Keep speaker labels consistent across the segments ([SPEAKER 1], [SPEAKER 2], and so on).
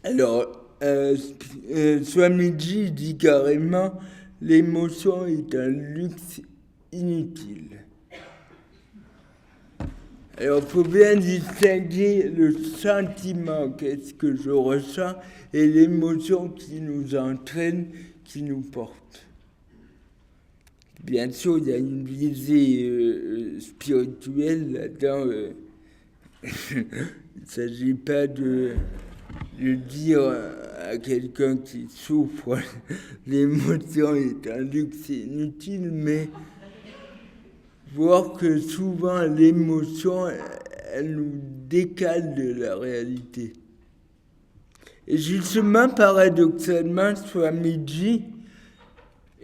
[SPEAKER 1] Alors, Swamiji dit carrément l'émotion est un luxe inutile. Alors, il faut bien distinguer le sentiment, qu'est-ce que je ressens, et l'émotion qui nous entraîne, qui nous porte. Bien sûr, il y a une visée spirituelle là-dedans. Il ne s'agit pas de dire à quelqu'un qui souffre l'émotion est un luxe inutile, mais voir que souvent l'émotion, elle nous décale de la réalité. Et justement, paradoxalement, Swamiji,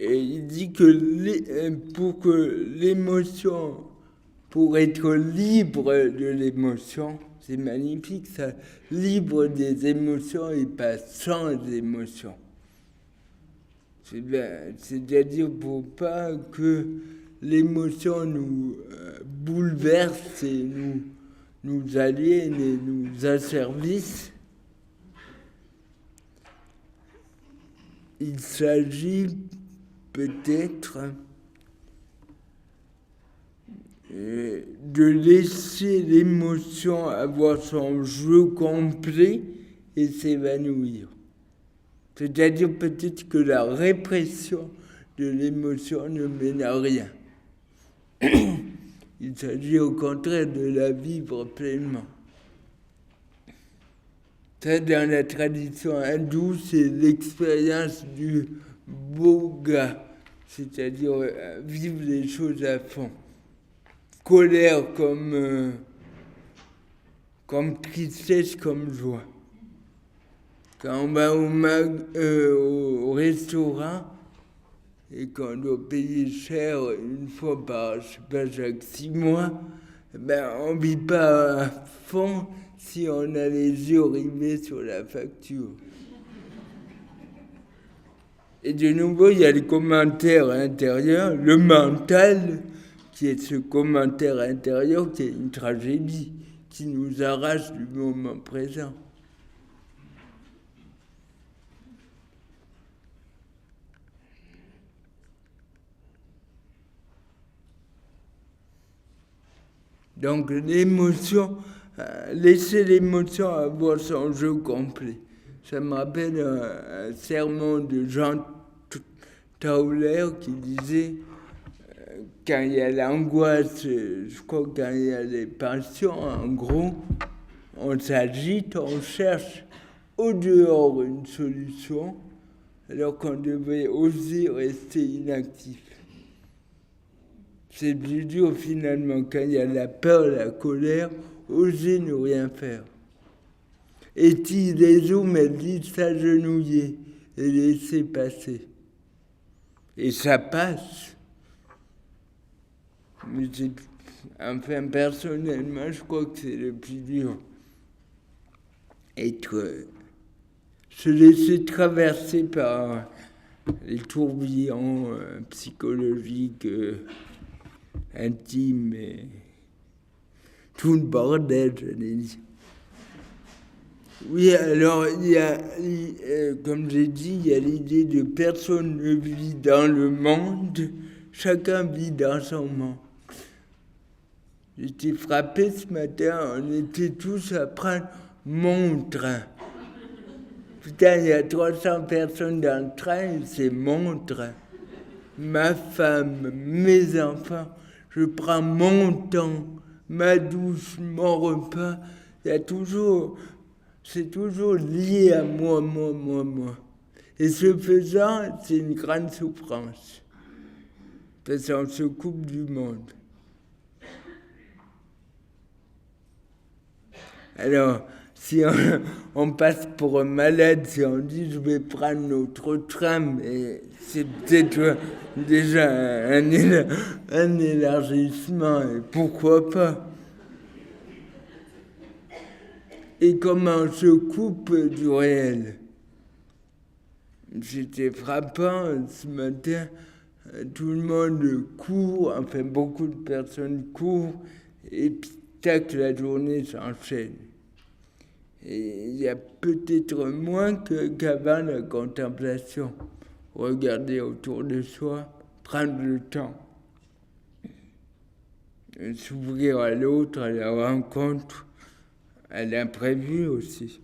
[SPEAKER 1] il dit que pour que l'émotion, pour être libre de l'émotion, c'est magnifique ça, libre des émotions et pas sans émotions. C'est-à-dire pour pas que l'émotion nous bouleverse et nous aliène et nous asservisse. Il s'agit peut-être de laisser l'émotion avoir son jeu complet et s'évanouir. C'est-à-dire peut-être que la répression de l'émotion ne mène à rien. Il s'agit au contraire de la vivre pleinement. Ça, dans la tradition hindoue, c'est l'expérience du boga, c'est-à-dire vivre les choses à fond. Colère comme tristesse, comme joie. Quand on va au restaurant et qu'on doit payer cher une fois par, je sais pas, chaque 6 mois, ben on ne vit pas à fond si on a les yeux rivés sur la facture. Et de nouveau, il y a les commentaires intérieurs, le mental, qui est ce commentaire intérieur qui est une tragédie, qui nous arrache du moment présent. Donc l'émotion, laisser l'émotion avoir son jeu complet. Ça me rappelle un sermon de Jean Tauler qui disait quand il y a l'angoisse, je crois quand il y a les passions, en gros, on s'agite, on cherche au dehors une solution, alors qu'on devait oser rester inactif. C'est plus dur finalement quand il y a la peur, la colère, oser ne rien faire. Et si les hommes disent s'agenouiller et laisser passer. Et ça passe. Mais enfin, personnellement, je crois que c'est le plus dur. Se laisser traverser par les tourbillons psychologiques intimes et tout le bordel, je l'ai dit. Oui, alors, comme j'ai dit, il y a l'idée de personne ne vit dans le monde, chacun vit dans son monde. J'étais frappé ce matin, on était tous à prendre mon train. Putain, il y a 300 personnes dans le train, et c'est mon train. Ma femme, mes enfants, je prends mon temps, ma douche, mon repas. C'est toujours lié à moi. Et ce faisant, c'est une grande souffrance. Parce qu'on se coupe du monde. Alors, si on passe pour un malade, si on dit je vais prendre notre train, mais c'est peut-être déjà un élargissement, et pourquoi pas. Et comment on se coupe du réel. C'était frappant ce matin, tout le monde court, enfin beaucoup de personnes courent, et tac, la journée s'enchaîne. Et il y a peut-être moins qu'avant la contemplation. Regarder autour de soi, prendre le temps, s'ouvrir à l'autre, à la rencontre, à l'imprévu aussi.